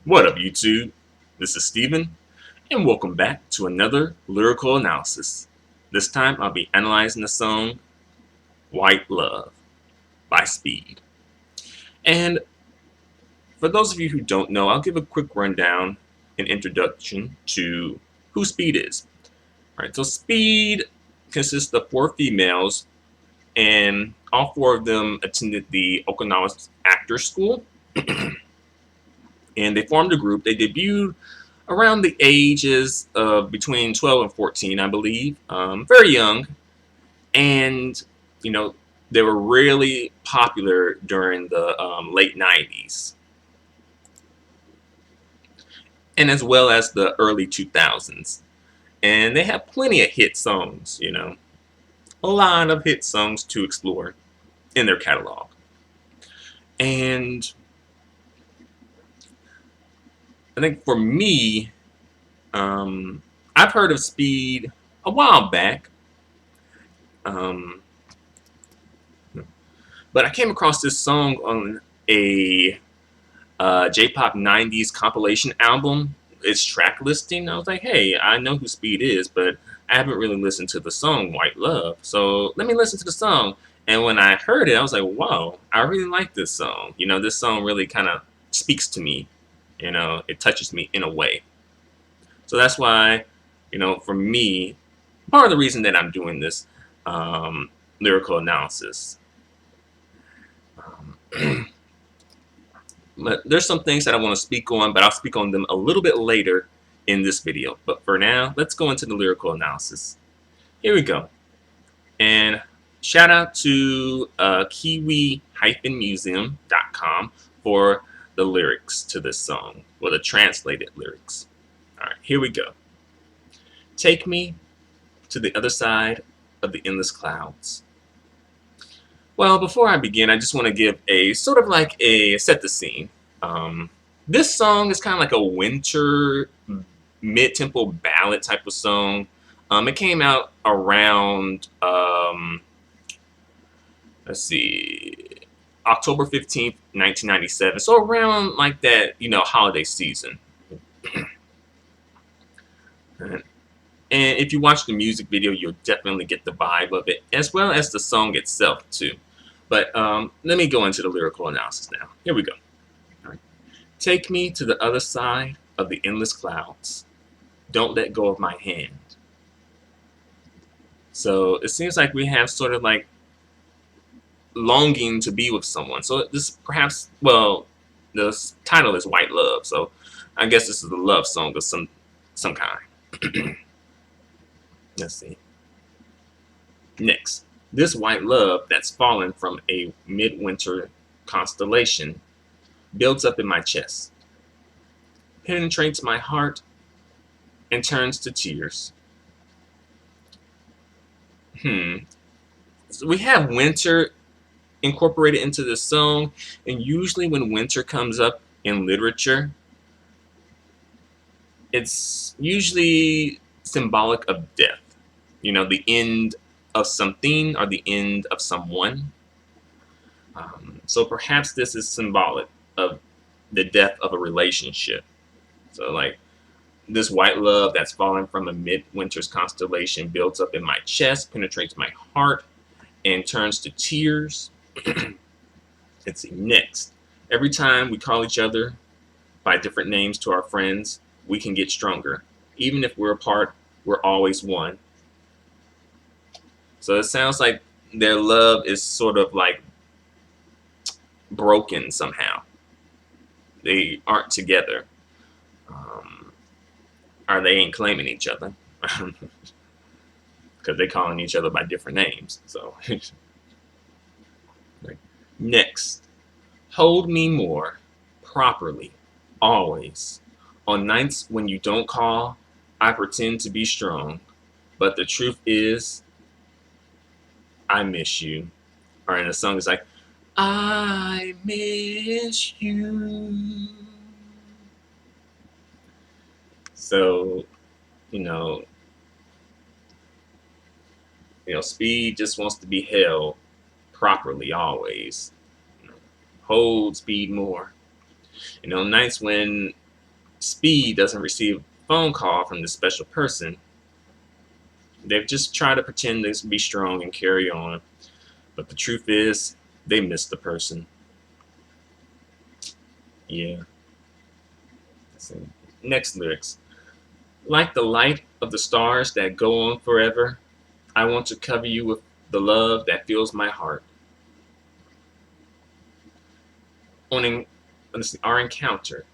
What up, YouTube? This is Steven, and welcome back to another lyrical analysis. This time I'll be analyzing the song White Love by Speed. And for those of you who don't know, I'll give a quick rundown and introduction to who Speed is. Alright, so Speed consists of four females, and all four of them attended the Okinawa Actors School. And they formed a group. They debuted around the ages of between 12 and 14, I believe. Very young. And, you know, they were really popular during the late 90s and as well as the early 2000s. And they have plenty of hit songs, a lot of hit songs to explore in their catalog. And I think for me, I've heard of Speed a while back, um, but I came across this song on a J-pop 90s compilation album. Its track listing. I was like, hey, I know who Speed is, but I haven't really listened to the song White Love. So let me listen to the song. And when I heard it, I was like, wow, I really like this song. This song really kind of speaks to me. It touches me in a way. So that's why, for me, part of the reason that I'm doing this lyrical analysis. But there's some things that I want to speak on, but I'll speak on them a little bit later in this video. But for now, let's go into the lyrical analysis. Here we go. And shout out to kiwi-museum.com for the lyrics to this song, or the translated lyrics. All right, here we go. Take me to the other side of the endless clouds. Well, before I begin, I just want to give a sort of like a set the scene. This song is kind of like a winter mid-tempo ballad type of song. It came out around, let's see, October 15th, 1997. So around like that, holiday season. And if you watch the music video, you'll definitely get the vibe of it, as well as the song itself, too. But let me go into the lyrical analysis now. Here we go. All right. Take me to the other side of the endless clouds. Don't let go of my hand. So it seems like we have sort of like longing to be with someone. So this perhaps, well, the title is White Love. So I guess this is a love song of some kind. Let's see. Next, this white love that's fallen from a midwinter constellation builds up in my chest, penetrates my heart, and turns to tears. So we have winter incorporated into the song, and usually when winter comes up in literature, it's usually symbolic of death. The end of something or the end of someone. So perhaps this is symbolic of the death of a relationship. So like this white love that's fallen from a midwinter's constellation builds up in my chest, penetrates my heart, and turns to tears. Let's see, next. Every time we call each other by different names to our friends, we can get stronger. Even if we're apart, we're always one. So it sounds like their love is sort of like broken somehow. They aren't together. Or they ain't claiming each other. Because they're calling each other by different names. So next, hold me more properly, always. On nights when you don't call, I pretend to be strong. But the truth is, I miss you. Or in the song, it's like, I miss you. So, Speed just wants to be held properly always. Hold Speed more. Nights when Speed doesn't receive a phone call from this special person. They've just tried to pretend to be strong and carry on. But the truth is, they miss the person. Yeah. Next lyrics. Like the light of the stars that go on forever, I want to cover you with the love that fills my heart. On our encounter,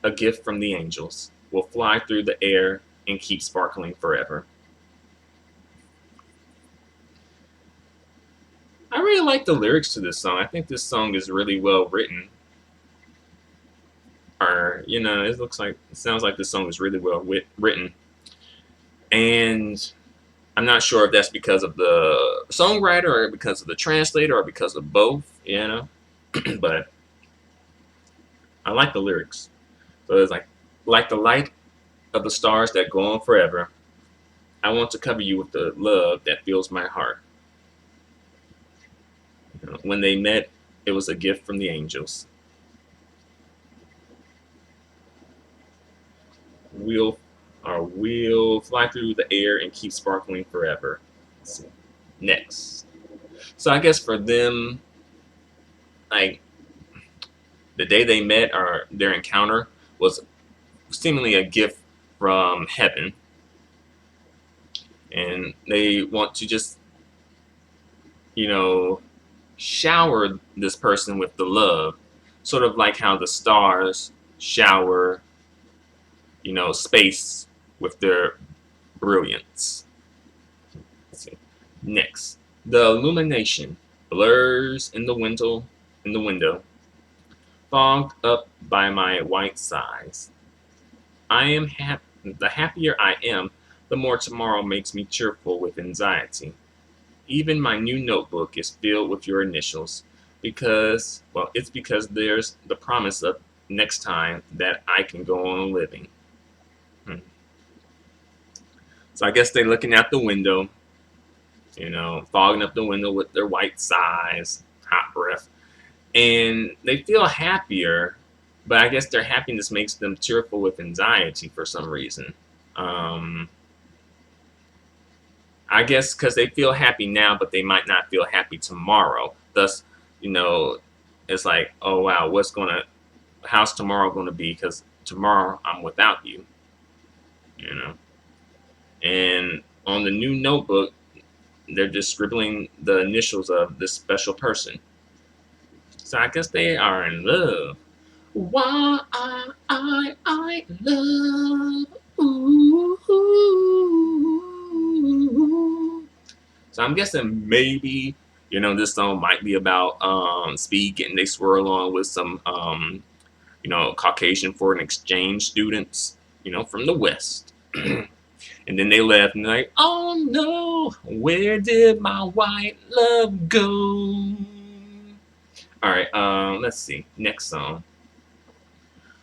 a gift from the angels, will fly through the air and keep sparkling forever. I really like the lyrics to this song. I think this song is really well written. Or, it sounds like this song is really well written. And I'm not sure if that's because of the songwriter or because of the translator or because of both. But I like the lyrics. So it's like the light of the stars that go on forever, I want to cover you with the love that fills my heart. When they met, it was a gift from the angels. We'll we'll fly through the air and keep sparkling forever. Let's see. Next. So I guess for them, like the day they met or their encounter was seemingly a gift from heaven. And they want to just, you know, shower this person with the love, sort of like how the stars shower, space with their brilliance. Let's see. Next, the illumination blurs in the window, fogged up by my white sighs. I am happy. The happier I am, the more tomorrow makes me cheerful with anxiety. Even my new notebook is filled with your initials it's because there's the promise of next time that I can go on living. Hmm. So I guess they're looking out the window, fogging up the window with their white sighs, hot breath, and they feel happier, but I guess their happiness makes them cheerful with anxiety for some reason. Um, I guess because they feel happy now, but they might not feel happy tomorrow. Thus, you know, it's like, oh wow, how's tomorrow gonna be? Because tomorrow I'm without you, you know. And on the new notebook, they're just scribbling the initials of this special person. So I guess they are in love. Why I love. Ooh, so I'm guessing maybe this song might be about Speed getting they swirl on with some Caucasian foreign exchange students from the West. And then they left and they're like, oh no, where did my white love go? All right, let's see. Next song.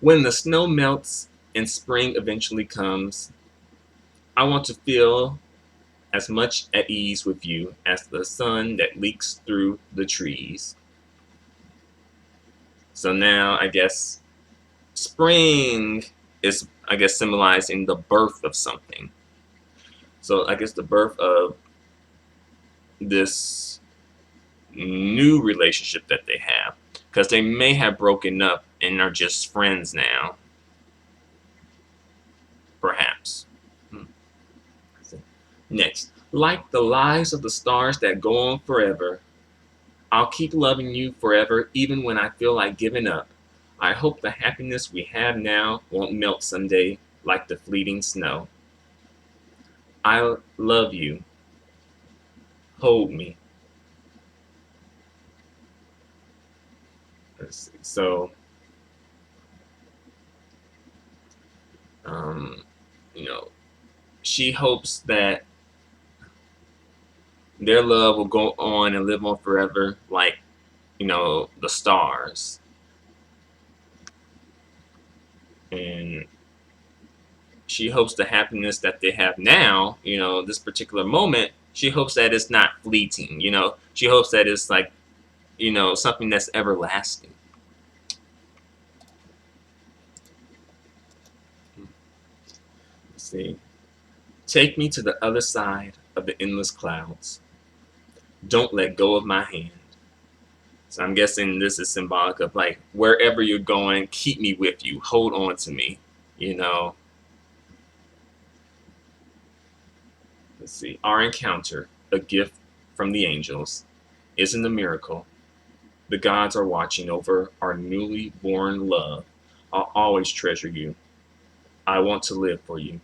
When the snow melts and spring eventually comes, I want to feel as much at ease with you as the sun that leaks through the trees. So now I guess spring is, symbolizing the birth of something. So I guess the birth of this new relationship that they have, because they may have broken up and are just friends now, perhaps. Next, like the lives of the stars that go on forever, I'll keep loving you forever even when I feel like giving up. I hope the happiness we have now won't melt someday like the fleeting snow. I love you. Hold me. Let's see. So, um, you know, she hopes that their love will go on and live on forever, like, the stars. And she hopes the happiness that they have now, this particular moment, she hopes that it's not fleeting, She hopes that it's like, something that's everlasting. see. Take me to the other side of the endless clouds. Don't let go of my hand. So I'm guessing this is symbolic of like wherever you're going, keep me with you. Hold on to me. You know. Let's see. Our encounter, a gift from the angels, isn't a miracle. The gods are watching over our newly born love. I'll always treasure you. I want to live for you.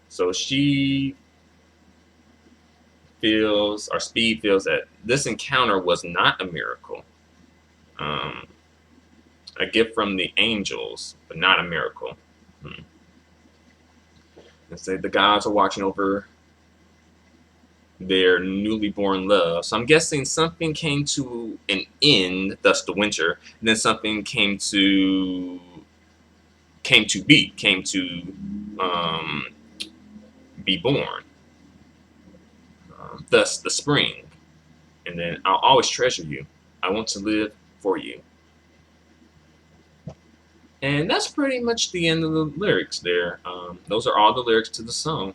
So she feels, or Speed feels, that this encounter was not a miracle. Um, a gift from the angels, but not a miracle. Hmm. And say the gods are watching over their newly born love. So I'm guessing something came to an end, thus the winter, and then something came to um, be born. Thus the spring, and then I'll always treasure you. I want to live for you. And that's pretty much the end of the lyrics there. Those are all the lyrics to the song.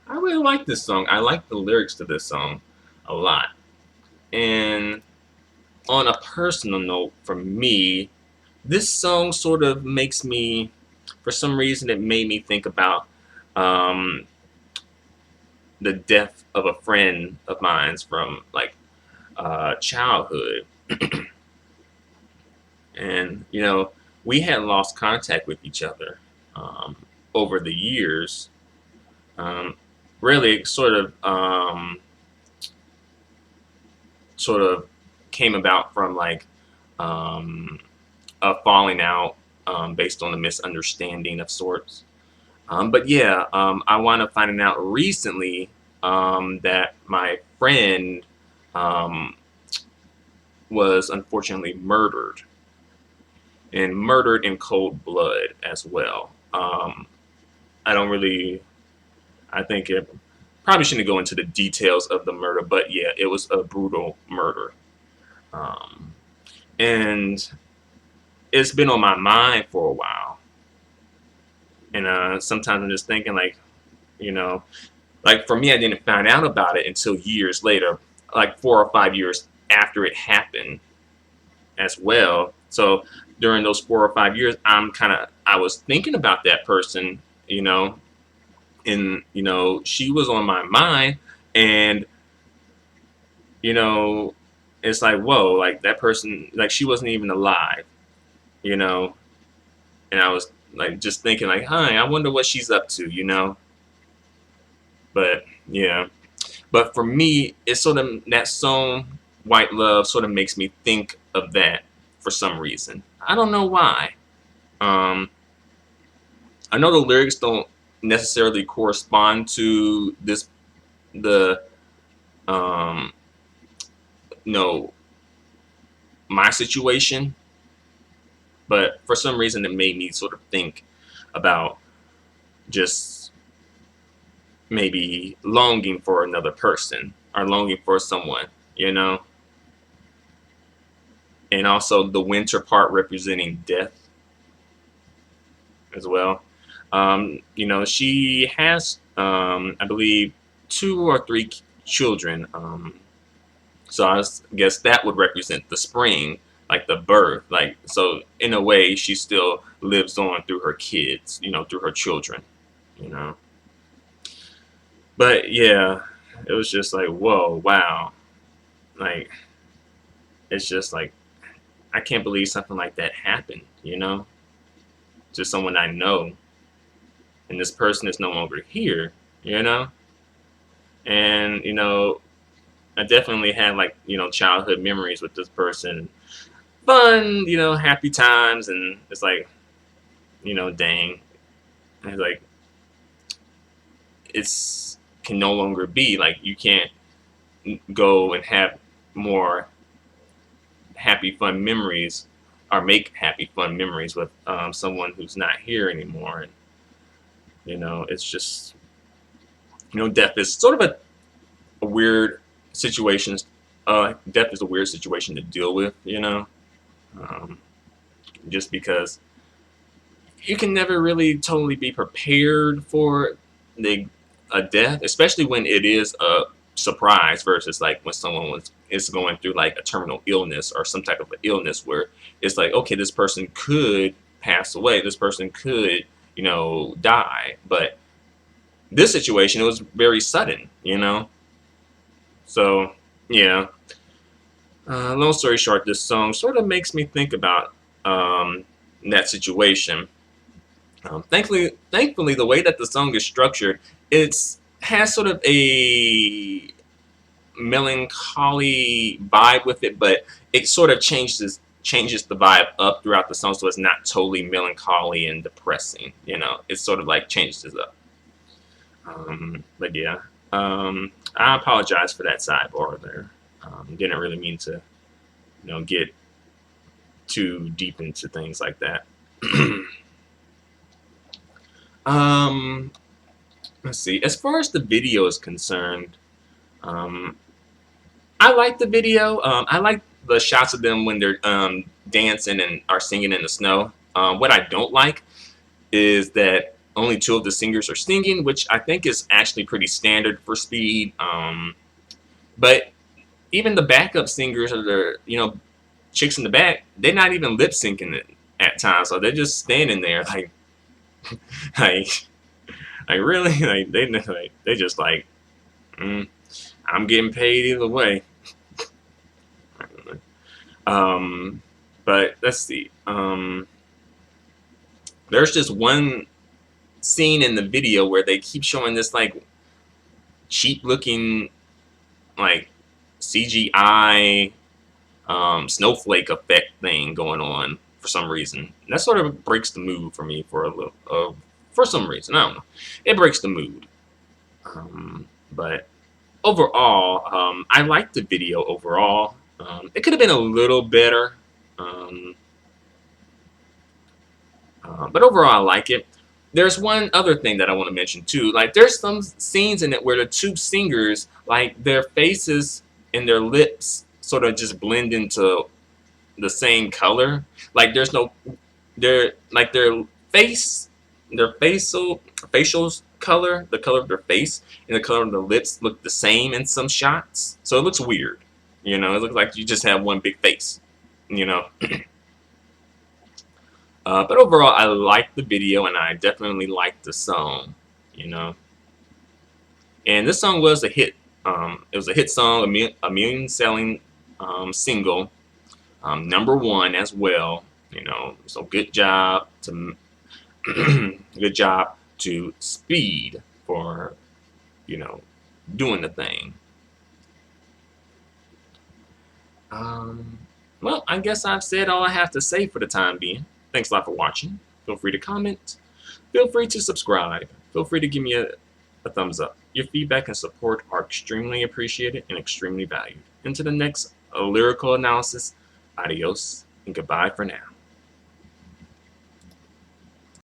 I really like this song. I like the lyrics to this song a lot. And on a personal note, for me, this song sort of makes me, for some reason, it made me think about um, the death of a friend of mine's from like childhood. And, we had lost contact with each other um, over the years. Um, really sort of came about from like um, a falling out based on a misunderstanding of sorts. But yeah, I wound up finding out recently that my friend um, was unfortunately murdered, and murdered in cold blood as well. I don't really, I think it probably shouldn't go into the details of the murder, but yeah, it was a brutal murder. Um, and it's been on my mind for a while. And sometimes I'm just thinking, like, you know, like for me, I didn't find out about it until years later, like 4 or 5 years after it happened as well. So during those 4 or 5 years, I was thinking about that person, and she was on my mind, and you know, it's like whoa, like that person, like she wasn't even alive, you know, and I was like just thinking like, hi, I wonder what she's up to. But yeah, but for me, it's sort of that song White Love sort of makes me think of that for some reason. I don't know why. Um, I know the lyrics don't necessarily correspond to the um, no my situation, but for some reason it made me sort of think about just maybe longing for another person or longing for someone. And also the winter part representing death as well. She has, I believe, 2 or 3 children. So guess that would represent the spring, like the birth. Like so, in a way, she still lives on through her kids, through her children. You know. But yeah, it was just like, whoa, wow. Like it's just like I can't believe something like that happened. To someone I know, and this person is no longer here. You know, and I definitely had like childhood memories with this person, fun, happy times, and it's like dang, and it's like it's can no longer be like you can't go and have more happy fun memories or make happy fun memories with someone who's not here anymore, and it's just death is sort of a weird situation. Death is a weird situation to deal with. Um, just because you can never really totally be prepared for a death, especially when it is a surprise versus like when is going through like a terminal illness or some type of illness where it's like, okay, this person could pass away, this person could, die, but this situation, it was very sudden, So yeah. Long story short, this song sort of makes me think about that situation. Thankfully, the way that the song is structured, it's has sort of a melancholy vibe with it, but it sort of changes the vibe up throughout the song, so it's not totally melancholy and depressing. It sort of like changes it up. But yeah, I apologize for that sidebar there. Didn't really mean to, get too deep into things like that. Let's see. As far as the video is concerned, um, I like the video. I like the shots of them when they're dancing and are singing in the snow. What I don't like is that only two of the singers are singing, which I think is actually pretty standard for Speed. But even the backup singers or the chicks in the back, they're not even lip syncing it at times, so they're just standing there like like really they just like I'm getting paid either way. But let's see. There's just one scene in the video where they keep showing this like cheap looking like CGI snowflake effect thing going on for some reason. That sort of breaks the mood for me for a little, for some reason. I don't know. It breaks the mood. But overall, I like the video overall. It could have been a little better. But overall, I like it. There's one other thing that I want to mention too. Like, there's some scenes in it where the two singers, like, their faces and their lips sort of just blend into the same color. Like, there's no, their like their facial color, the color of their face, and the color of the lips look the same in some shots. So it looks weird. It looks like you just have one big face. But overall, I like the video and I definitely like the song. And this song was a hit. It was a hit song, a million selling single, #1 as well. So good job to good job to Speed for doing the thing. Well, I guess I've said all I have to say for the time being. Thanks a lot for watching. Feel free to comment. Feel free to subscribe. Feel free to give me a thumbs up. Your feedback and support are extremely appreciated and extremely valued. Until the next lyrical analysis, adios and goodbye for now.